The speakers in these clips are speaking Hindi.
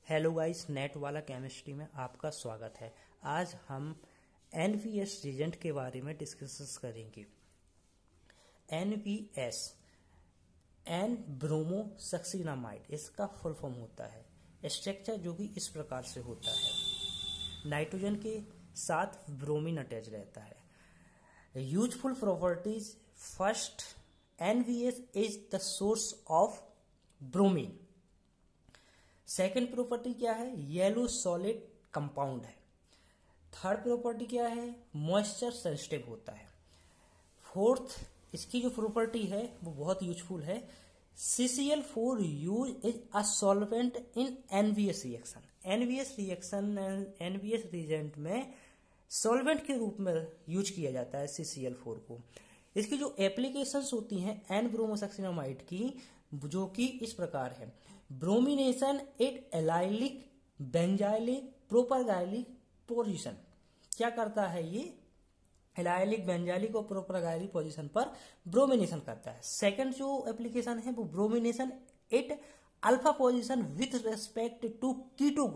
हेलो गाइस, नेट वाला केमिस्ट्री में आपका स्वागत है। आज हम एनवीएस रिएजेंट के बारे में डिस्कस करेंगे। एनवीएस एन ब्रोमोसक्सिनामाइड इसका फुल फॉर्म होता है। स्ट्रक्चर जो कि इस प्रकार से होता है, नाइट्रोजन के साथ ब्रोमीन अटैच रहता है। Useful properties, first NBS is the source of bromine. Second property क्या है? येलो सॉलिड कंपाउंड है। थर्ड प्रॉपर्टी क्या है? मॉइस्चर सेंसिटिव होता है। फोर्थ इसकी जो प्रॉपर्टी है वो बहुत यूजफुल है। CCl4 use is a solvent in NBS reaction. NBS reagent में सॉल्वेंट के रूप में यूज किया जाता है CCl4 को। इसकी जो एप्लीकेशंस होती हैं एन ब्रोमोसक्सिनामाइड की, जो कि इस प्रकार है। Bromination at allylic benzylic propargylic position. क्या करता है ये? एलाइलिक बेंजाइलिक और प्रोपरगाइलिक पोजीशन पर ब्रोमिनेशन करता है। सेकंड जो एप्लीकेशन है वो bromination at alpha position with respect to keto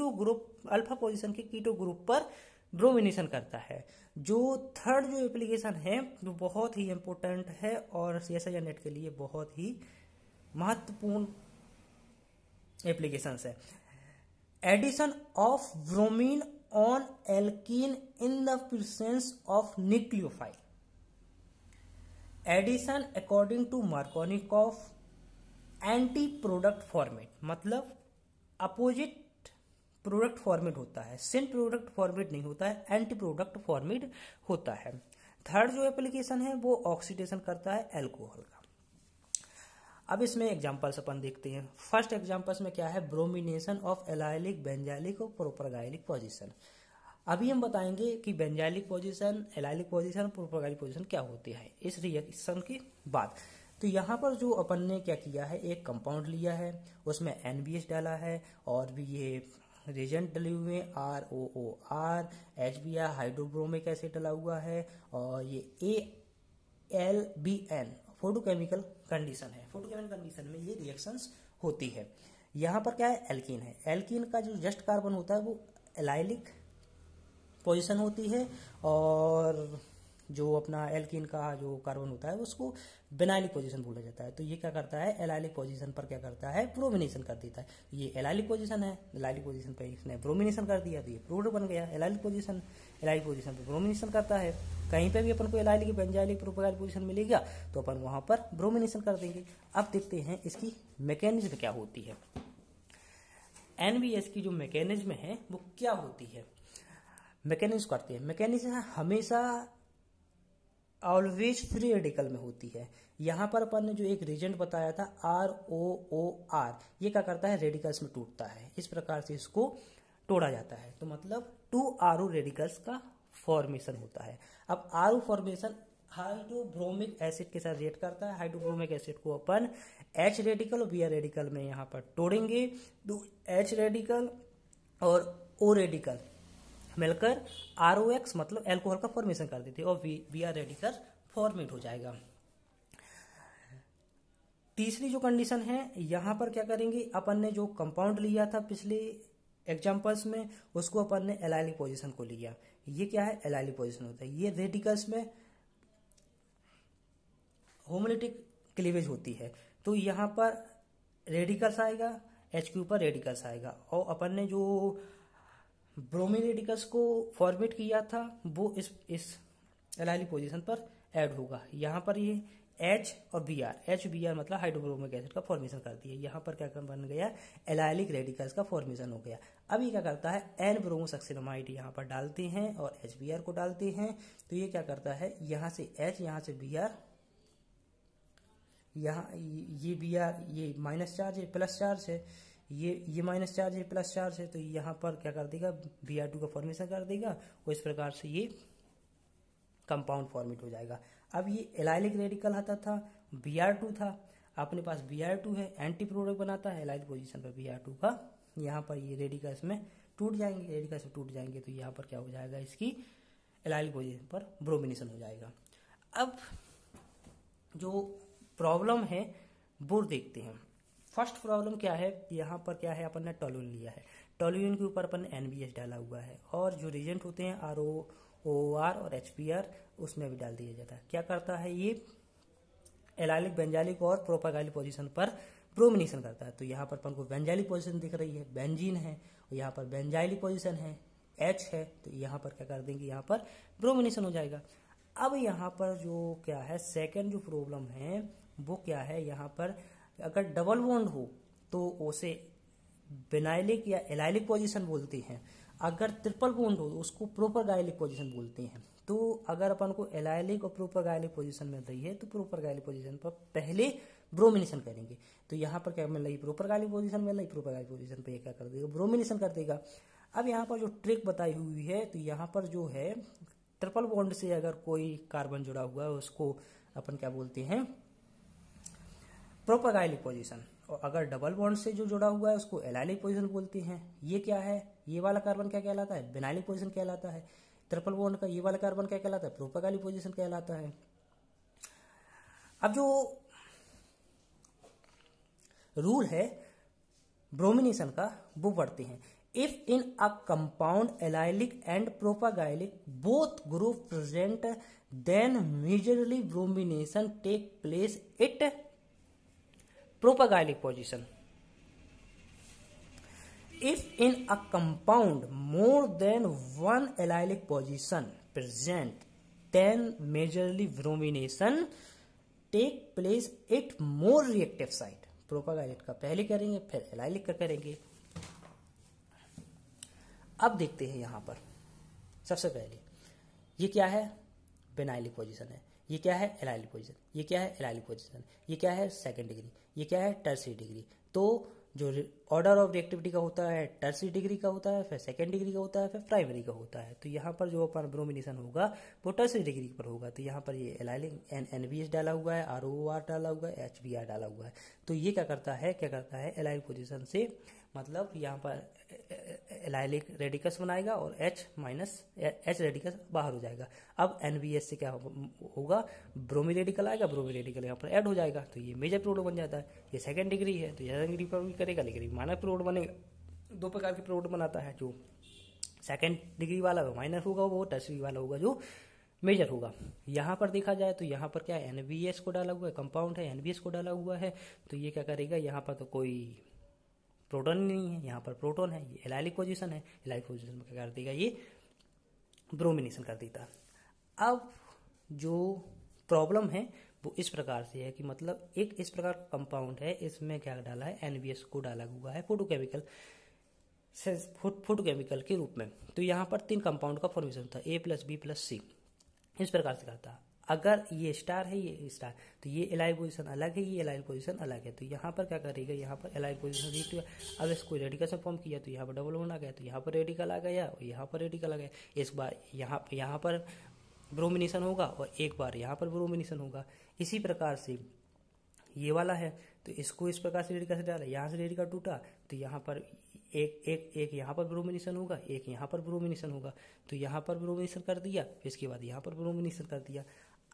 group alpha position के कीटो ग्रुप पर ब्रोमिनेशन करता है। जो थर्ड जो एप्लीकेशन है वो बहुत ही इंपॉर्टेंट है और CSIR नेट के लिए बहुत ही महत्वपूर्ण एप्लीकेशंस है। Addition of bromine on alkene in the presence of nucleophile. Addition according to Markovnikov anti product format, मतलब अपोजिट प्रोडक्ट फॉर्मेट होता है। सिन प्रोडक्ट फॉर्मेट नहीं होता है, एंटी प्रोडक्ट फॉर्मेट होता है। थर्ड जो एप्लीकेशन है वो ऑक्सीडेशन करता है एल्कोहल का। अब इसमें एग्जांपल्स अपन देखते हैं। फर्स्ट एग्जांपल्स में क्या है? ब्रोमिनेशन ऑफ एलाइलिक बेंजाइलिक और प्रोपरगाइलिक पोजीशन। अभी हम बताएंगे कि benzylic position, allylic position, propargylic position क्या होती है इस रिएक्शन के बाद। तो यहाँ पर जो अपन ने क्या किया है, एक कंपाउंड लिया है, उसमें NBH डाला है और भी ये रिएजेंट डले हुए हैं, ROOR, HBr हाइड्रोब्रोमिक एसिड डला हुआ है और ये ALBN फोटोकेमिकल कंडीशन है। फोटोकेमिकल कंडीशन में ये रिएक्शंस होती है। यहाँ पर क्या है? एल्कीन है। एल्कीन का जो जस्ट कार्बन होता है वो एलाइलिक पोजीशन होती है और जो अपना एल्कीन का जो कार्बन होता है उसको बिनाइलिक पोजीशन बोला जाता है। तो ये क्या करता है? एलाइलिक पोजीशन पर क्या करता है? ब्रोमिनेशन कर देता है। ये एलाइलिक पोजीशन है, एलाइलिक पोजीशन पर इसने ब्रोमिनेशन कर दिया तो ये प्रोडक्ट बन गया। एलाइलिक पोजीशन पर ब्रोमिनेशन करता है। कहीं पे भी अपन को एलाइलिक बेंजाइलिक प्रोपरगाइलिक पोजीशन मिलेगा तो अपन वहां पर ब्रोमिनेशन कर देंगे। अब देखते हैं इसकी मैकेनिज्म क्या होती है। एनवीएस की जो मैकेनिज्म है वो क्या होती है? मैकेनिज्म करते हैं। मैकेनिज्म हमेशा ऑलवेज फ्री रेडिकल में होती है। यहां पर अपन ने जो एक रिएजेंट बताया था ROOR, ये क्या करता है? रेडिकल्स में टूटता है। इस प्रकार से इसको तोड़ा जाता है। तो मतलब 2 RO रेडिकल्स का फॉर्मेशन होता है। अब RO फॉर्मेशन हाइड्रोब्रोमिक एसिड के साथ रिएक्ट करता है। हाइड्रोब्रोमिक एसिड को अपन H रेडिकल और Br रेडिकल में यहाँ पर तोड़ेंगे। तो H रेडिकल और O रेडिकल मिलकर ROX मतलब एल्कोहल का फॉर्मेशन कर देते हैं और Br रेडिकल फॉर्मेट हो जाएगा। तीसरी जो कंडीशन है, यहां पर क्या करेंगे? अपन ने जो कंपाउंड लिया था पिछले एग्जांपल्स में उसको अपन ने एलाइलिक पोजीशन को लिया। ये क्या है? एलाइलिक पोजीशन होता है। ये रेडिकल्स में होमोलिटिक क्लीवेज होती है। तो यहाँ पर रेडिकल्स आएगा, H के ऊपर रेडिकल्स आएगा और अपन ने जो ब्रोमीन रेडिकल्स को फॉर्मेट किया था वो इस एलाइलिक पोजीशन पर ऐड होगा। यहाँ पर ये H और Br मतलब हाइड्रोब्रोमिक एसिड का फॉर्मेशन कर दिया। यहाँ पर क्या बन गया? एलाइलिक रेडिकल्स का फॉर्मेशन हो गया। अब ये क्या करता है? एन ब्रोमोसक्सिनामाइड यहाँ पर डालते हैं और HBr को डालते हैं। तो ये क्या करता है? यहाँ से H, यहाँ से Br, यहाँ ये Br, ये माइनस चार्ज है, प्लस चार्ज है, ये माइनस चार्ज है, प्लस चार्ज है। तो यहाँ पर क्या कर देगा? Br2 का फॉर्मेशन कर देगा और इस प्रकार से ये कंपाउंड फॉर्मेट हो जाएगा। अब ये एलाइलिक रेडिकल आता था, Br2 था, अपने पास Br2 है, एंटी प्रोडक्ट बनाता है एलाइलिक पोजीशन पर Br2 का। यहाँ पर ये रेडिकल्स में टूट जाएंगे, रेडिकल्स में टूट जाएंगे तो यहाँ पर क्या हो जाएगा? इसकी एलाइलिक पोजीशन पर ब्रोमिनेशन हो जाएगा। अब जो प्रॉब्लम है वो देखते हैं। फर्स्ट प्रॉब्लम क्या है, यहाँ पर क्या है, अपन ने टोल्यूइन लिया है, टोल्यूइन के ऊपर अपन ने NBS डाला हुआ है, और जो रिजेंट होते हैं ROOR और HBr उसमें भी डाल दिया जाता है। क्या करता है ये, एलाइलिक बेंजाइलिक और प्रोपागाइलिक पोजीशन पर ब्रोमिनेशन करता है। तो यहाँ पर अपन को बेंजाइलिक पोजीशन दिख रही है, बेंजीन है, और यहाँ पर बेंजाइलिक पोजीशन है, H है, तो यहाँ पर क्या कर देंगे, यहाँ पर ब्रोमिनेशन हो जाएगा। अब यहाँ पर जो क्या है, सेकेंड जो प्रॉब्लम है वो क्या है, यहाँ पर अगर डबल बॉन्ड हो तो उसे बेनाइलिक या एलाइलिक पोजीशन बोलते हैं, अगर ट्रिपल बॉन्ड हो तो उसको प्रोपागाइलिक पोजीशन बोलते हैं। तो अगर अपन को एलाइलिक और प्रोपागाइलिक पोजीशन मिल रही है तो प्रोपागाइलिक पोजीशन पर पहले ब्रोमिनेशन करेंगे। तो यहाँ पर क्या मिल रही है, प्रोपागाइलिक पोजीशन मिल रही, प्रोपागाइलिक पोजीशन पर क्या कर देगा, ब्रोमिनेशन कर देगा। अब यहाँ पर जो ट्रिक बताई हुई है, तो यहाँ पर जो है ट्रिपल बॉन्ड से अगर कोई कार्बन जुड़ा हुआ है उसको अपन क्या बोलते हैं, प्रोपागाइलिक पोजीशन, और अगर डबल बॉन्ड से जो जुड़ा हुआ है उसको एलाइलिक पोजीशन बोलते हैं। ये क्या है, ये वाला कार्बन क्या कहलाता है, बेनाइलिक पोजीशन कहलाता है। ट्रिपल बॉन्ड का ये वाला कार्बन क्या कहलाता है, प्रोपागाइलिक पोजीशन कहलाता है। अब जो रूल है ब्रोमिनेशन का वो पढ़ते हैं। If in a compound allylic and propargylic both group present then majorly bromination take place it propargylic position. If in a compound more than one allylic position present, then majorly bromination take place at more reactive site। प्रोपागाइलिक का पहले करेंगे फिर एलाइलिक का करेंगे। अब देखते हैं यहाँ पर सबसे पहले ये क्या है, बेनाइलिक पोजीशन है, ये क्या है, एलाइलिक पोजीशन, ये क्या है, एलाइलिक पोजीशन, ये क्या है, सेकंड डिग्री, ये क्या है, टर्सरी डिग्री। तो जो ऑर्डर ऑफ रिएक्टिविटी का होता है टर्सरी डिग्री का होता है, फिर सेकंड डिग्री का होता है, फिर प्राइमरी का होता है। तो यहाँ पर जो अपन ब्रोमिनेशन होगा वो टर्सरी डिग्री पर होगा। तो यहाँ पर ये एलाइलिक NBS डाला हुआ है, ROR डाला हुआ है, HBr डाला हुआ है। तो ये क्या करता है एलाइलिक पोजीशन से, मतलब यहाँ पर एलाइलिक रेडिकस बनाएगा और H रेडिकस बाहर हो जाएगा। अब NBS से क्या होगा, ब्रोमी रेडिकल आएगा, ब्रोमी रेडिकल यहाँ पर ऐड हो जाएगा, तो ये मेजर प्रोडक्ट बन जाता है। ये सेकंड डिग्री है तो सेकंड डिग्री पर भी करेगा, लेकिन माइनर प्रोडक्ट बनेगा। दो प्रकार के प्रोडक्ट बनाता है, जो सेकंड डिग्री वाला वो माइनर होगा, वो टर्सरी वाला होगा जो मेजर होगा। यहाँ पर देखा जाए तो यहाँ पर क्या है, NBS को डाला हुआ है, कंपाउंड है, NBS को डाला हुआ है, तो ये क्या करेगा, यहाँ पर तो कोई प्रोटॉन नहीं है, यहाँ पर प्रोटॉन है, ये एलाइलिक पोजीशन है, एलाइलिक पोजीशन में क्या कर देगा, ये ब्रोमिनेशन कर देता। अब जो प्रॉब्लम है वो इस प्रकार से है कि मतलब एक इस प्रकार का कंपाउंड है, इसमें क्या डाला है, NBS को डाला हुआ है फोटोकेमिकल के रूप में। तो यहाँ पर 3 कंपाउंड का फॉर्मेशन होता है, A+B+C, इस प्रकार से करता है। अगर ये स्टार है, ये स्टार, तो ये एलाइलिक पोजीशन अलग है, ये एलाइलिक पोजीशन अलग है। तो यहाँ पर क्या करेगा, यहाँ पर एलाइलिक पोजीशन रीट, अब इसको रेडिकल से फॉर्म किया तो यहाँ पर डबल बॉन्ड आ गया, तो यहाँ पर रेडिकल आ गया और यहाँ पर रेडिकल आ गया। इस बार यहाँ पर ब्रोमिनेशन होगा और एक बार यहाँ पर ब्रोमिनेशन होगा। इसी प्रकार से ये वाला है तो इसको इस प्रकार से रेडिकल से डाला, यहाँ से रेडिकल टूटा तो यहाँ पर एक यहाँ पर ब्रोमिनेशन होगा, एक यहाँ पर ब्रोमिनेशन होगा। तो यहाँ पर ब्रोमिनेशन कर दिया, फिर इसके बाद यहाँ पर ब्रोमिनेशन कर दिया।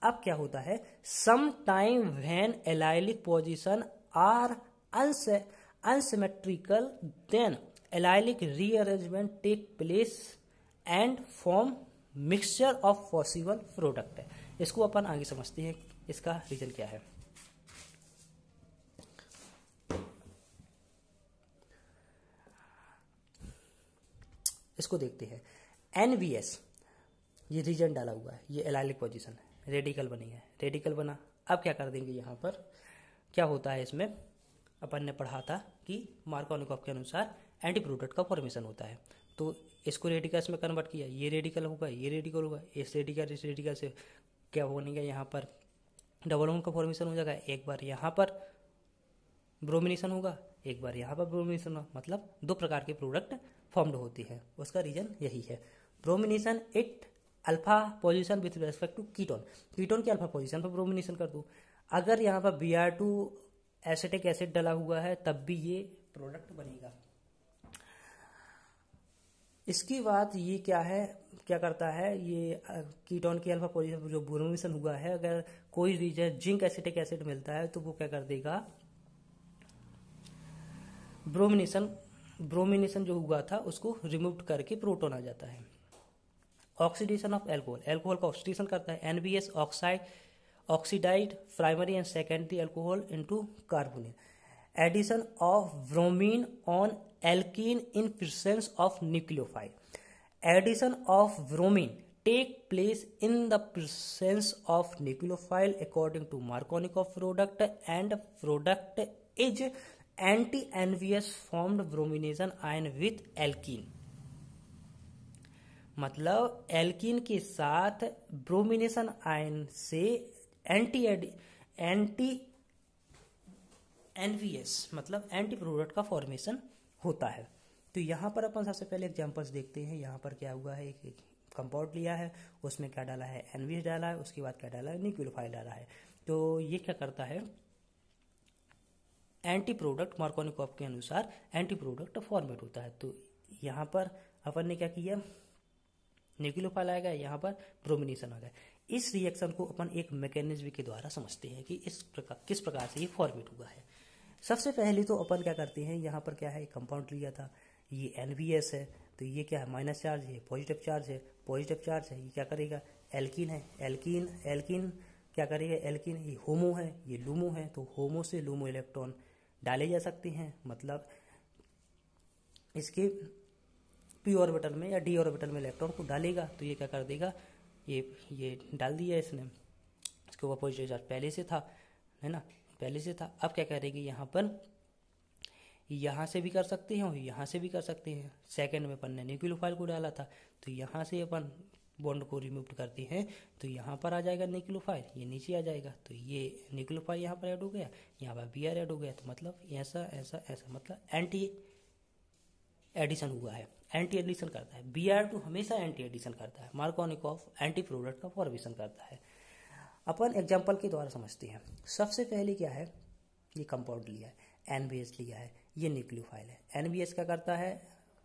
अब क्या होता है, some time when allylic position are unsymmetrical then allylic rearrangement take place and form mixture of possible product है। इसको अपन आगे समझते हैं, इसका रीजन क्या है। इसको देखते हैं। NBS ये रीजन डाला हुआ है, ये एलाइलिक पोजीशन है, रेडिकल बनी है, रेडिकल बना। अब क्या कर देंगे, यहाँ पर क्या होता है, इसमें अपन ने पढ़ा था कि मार्कोनिकॉफ के अनुसार एंटी प्रोडक्ट का फॉर्मेशन होता है। तो इसको रेडिकल्स में कन्वर्ट किया, ये रेडिकल होगा, ये रेडिकल होगा, इस रेडिकल से क्या बनेगा, यहाँ पर डबल बॉन्ड का फॉर्मेशन हो जाएगा। एक बार यहाँ पर ब्रोमिनेशन होगा, एक बार यहाँ पर ब्रोमिनेशन होगा, मतलब 2 प्रकार के प्रोडक्ट फॉर्म्ड होती है। उसका रीजन यही है। Bromination it alpha position with respect to ketone की अल्फा पोजीशन पर ब्रोमिनेशन कर दूं। अगर यहाँ पर Br2 एसिटिक एसिड डाला हुआ है तब भी ये प्रोडक्ट बनेगा। इसकी बात ये क्या करता है, ये कीटोन की अल्फा पोजीशन पर जो ब्रोमिनेशन हुआ है, अगर कोई रीजन जिंक एसिटिक एसिड मिलता है तो वो क्या कर देगा, ब्रोमिनेशन जो हुआ था उसको रिमूव करके प्रोटॉन आ जाता है। ऑक्सीडेशन ऑफ एल्कोहल, एल्कोहल का ऑक्सीडेशन करता है। NBS oxidised primary and secondary alcohol into carbonyl. Addition of bromine on alkene in presence of nucleophile. Addition of bromine take place in the presence of nucleophile according to Markovnikov product, and product is anti NBS formed bromination ion with alkene. मतलब एल्कीन के साथ ब्रोमिनेशन आयन से एंटी NBS मतलब एंटी प्रोडक्ट का फॉर्मेशन होता है। तो यहाँ पर अपन सबसे पहले एग्जांपल्स देखते हैं। यहाँ पर क्या हुआ है, एक कंपाउंड लिया है, उसमें क्या डाला है, NBS डाला है, उसके बाद क्या डाला है, न्यूक्लियोफाइल डाला है। तो ये क्या करता है, एंटी प्रोडक्ट मार्कोनिकॉफ के अनुसार एंटी प्रोडक्ट फॉर्मेट होता है। तो यहाँ पर अपन ने क्या किया, न्यूक्लियोफाइल आएगा, यहाँ पर ब्रोमिनेशन आ गया। इस रिएक्शन को अपन एक मैकेनिज्म के द्वारा समझते हैं कि किस प्रकार से ये फॉर्मेट हुआ है। सबसे पहले तो अपन क्या करते हैं, यहाँ पर क्या है, कंपाउंड लिया था, ये NBS है, तो ये क्या है, माइनस चार्ज है, पॉजिटिव चार्ज है, पॉजिटिव चार्ज है, ये क्या करेगा, एल्कीन है, एल्कीन क्या करेगा, एल्कीन ये होमो है, ये लूमो है, तो होमो से लूमो इलेक्ट्रॉन डाले जा सकते हैं। मतलब इसके p ऑर्बिटल में या d ऑर्बिटल में इलेक्ट्रॉन को डालेगा, तो ये क्या कर देगा, ये डाल दिया इसने, इसके ऊपर पॉजिटिव चार्ज पहले से था, है ना, पहले से था। अब क्या करेगी, यहाँ पर यहाँ से भी कर सकते हैं और यहाँ से भी कर सकते हैं। सेकंड में अपन ने न्यूक्लियोफाइल को डाला था, तो यहाँ से अपन बॉन्ड को रिमूव करते हैं, तो यहाँ पर आ जाएगा न्यूक्लियोफाइल, ये नीचे आ जाएगा, तो ये न्यूक्लियोफाइल यहाँ पर ऐड हो गया, यहाँ पर Br ऐड हो गया, तो मतलब ऐसा ऐसा ऐसा, मतलब एंटी एडिशन हुआ है, एंटी एडिशन करता है। Br2 हमेशा एंटी एडिशन करता है, मार्कोनिकॉफ एंटी प्रोडक्ट का फॉर्मेशन करता है। अपन एग्जाम्पल के द्वारा समझते हैं। सबसे पहले क्या है, ये कंपाउंड लिया है, NBS लिया है, ये न्यूक्लियोफाइल है। NBS क्या करता है,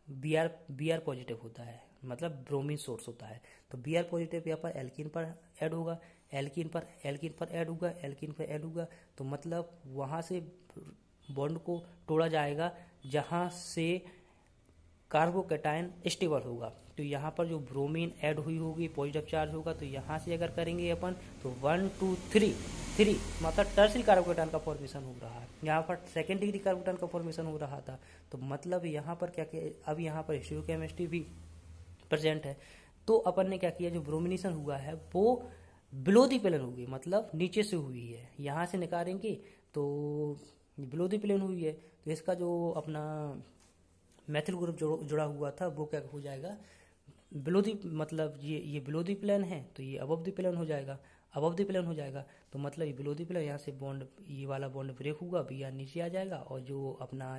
Br पॉजिटिव होता है, मतलब ब्रोमीन सोर्स होता है, तो Br पॉजिटिव यहाँ पर एल्कीन पर ऐड होगा, एल्कीन पर ऐड होगा, एल्कीन पर ऐड होगा, तो मतलब वहाँ से बॉन्ड को तोड़ा जाएगा जहाँ से कार्बोकैटायन स्टेबल होगा। तो यहाँ पर जो ब्रोमीन ऐड हुई होगी, पॉजिटिव चार्ज होगा, तो यहाँ से अगर करेंगे अपन तो 1 2 3 मतलब टर्सरी कार्बोकैटायन का फॉर्मेशन हो रहा है। यहाँ पर सेकेंड डिग्री कार्बोकैटायन का फॉर्मेशन हो रहा था, तो मतलब यहाँ पर क्या किया, अब यहाँ पर स्टीरियोकेमिस्ट्री भी प्रेजेंट है। तो अपन ने क्या किया, जो ब्रोमिनेशन हुआ है वो बिलो द प्लेन होगी, मतलब नीचे से हुई है। यहाँ से निकालेंगे तो बिलो द प्लेन हुई है, तो इसका जो अपना मैथिल ग्रुप जुड़ा हुआ था वो क्या हो जाएगा, बिलो दी, मतलब ये बिलो दी प्लेन है, तो ये अबव दी प्लेन हो जाएगा, अबव दी प्लेन हो जाएगा, तो मतलब ये बिलो दी प्लेन, यहाँ से बॉन्ड, ये वाला बॉन्ड ब्रेक होगा, Br नीचे आ जाएगा, और जो अपना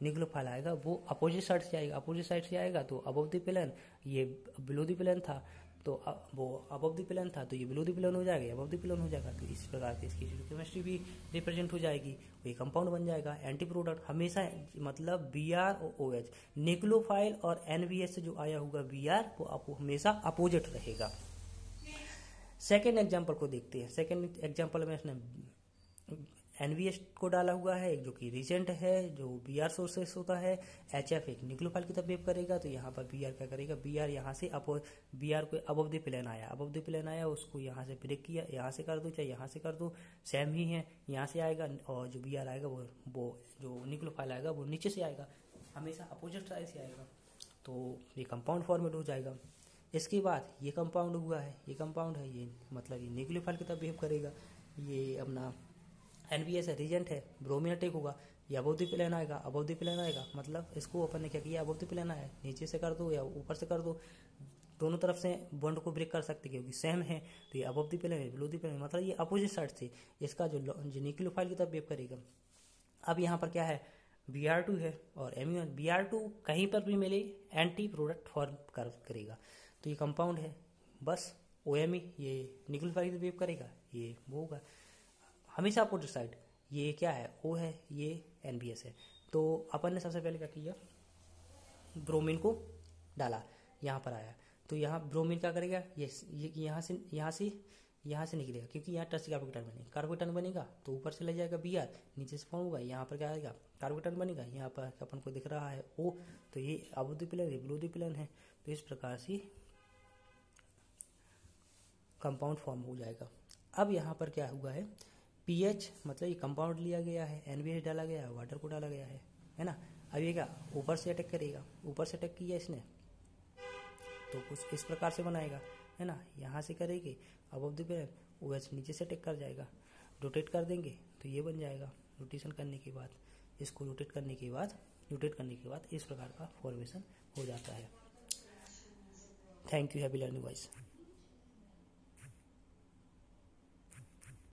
न्यूक्लियोफाइल आएगा वो अपोजिट साइड से आएगा, अपोजिट साइड से आएगा, तो अबव दी प्लेन, ये बिलो दी प्लेन था, तो वो अबव दी प्लेन था, तो ये बिलो दी प्लेन हो जाएगा, अबव दी प्लेन हो जाएगा। तो इस प्रकार से इसकी केमिस्ट्री भी रिप्रेजेंट हो जाएगी, ये कंपाउंड बन जाएगा। एंटी प्रोडक्ट हमेशा मतलब Br और OH, न्यूक्लियोफाइल और NBS से जो आया होगा Br वो आपको हमेशा अपोजिट रहेगा। सेकेंड एग्जाम्पल को देखते हैं। सेकेंड एग्जाम्पल में इसने NBS को डाला हुआ है, जो कि रिजेंट है, जो Br सोर्सेस होता है। HF एक न्यूक्लियोफाइल की तरफ वेव करेगा, तो यहाँ पर Br क्या करेगा, Br यहाँ से Br को अबव द प्लेन आया, अबव द प्लेन आया, उसको यहाँ से ब्रेक किया, यहाँ से कर दो चाहे यहाँ से कर दो, सेम ही है, यहाँ से आएगा, और जो Br आएगा वो जो न्यूक्लियोफाइल आएगा वो नीचे से आएगा, हमेशा अपोजिट साइड से आएगा, तो ये कंपाउंड फॉर्मेट हो जाएगा। इसके बाद ये कंपाउंड हुआ है, ये कंपाउंड है, ये मतलब ये न्यूक्लियोफाइल की तरफ बिहेव करेगा, ये अपना NBS है, रिजेंट है, ब्रोमीन अटैक होगा, ये अबव द प्लेन आएगा, अबव द प्लेन आएगा, मतलब इसको अपन ने क्या किया, अबव द प्लेन आया, नीचे से कर दो या ऊपर से कर दो, दोनों तरफ से बॉन्ड को ब्रेक कर सकते क्योंकि सेम है, तो ये अबव द प्लेन है, बिलो द प्लेन, मतलब ये अपोजिट साइड से इसका जो न्यूक्लियोफाइल की तरफ बिहेव करेगा। अब यहाँ पर क्या है, Br2 है और Mu1, Br2 कहीं पर भी मिले एंटी प्रोडक्ट फॉर्म करेगा, तो ये कंपाउंड है, बस OMe ये न्यूक्लियोफाइल की तरफ बिहेव करेगा, ये वो होगा हमेशा अपोजिट साइड। ये क्या है, O है, ये NBS है। तो अपन ने सबसे पहले क्या किया, ब्रोमीन को डाला, यहाँ पर आया, तो यहाँ ब्रोमीन क्या करेगा, ये यहाँ से यहाँ से निकलेगा, क्योंकि यहाँ टच कार्बोकेटाइन बनेगा। कार्बोकेटाइन बनेगा तो ऊपर से ले जाएगा Br, नीचे से फॉर्म होगा, यहाँ पर क्या आएगा कार्बोकेटाइन बनेगा, यहाँ पर अपन को दिख रहा है O, तो ये अवोधिप्लेन है, ब्लोधिप्लेन है। तो इस प्रकार से कंपाउंड फॉर्म हो जाएगा। अब यहाँ पर क्या हुआ है, pH मतलब ये कंपाउंड लिया गया है, NaBH डाला गया है, वाटर को डाला गया है ना। अब ये क्या ऊपर से अटैक करेगा, ऊपर से अटैक किया इसने तो कुछ इस प्रकार से बनाएगा, है ना। यहाँ से करेंगे अब द प्लेन, OH नीचे से अटैक कर जाएगा, रोटेट कर देंगे तो ये बन जाएगा। रोटेशन करने के बाद इसको रोटेट करने के बाद इस प्रकार का फॉर्मेशन हो जाता है। Thank you, happy learning wise.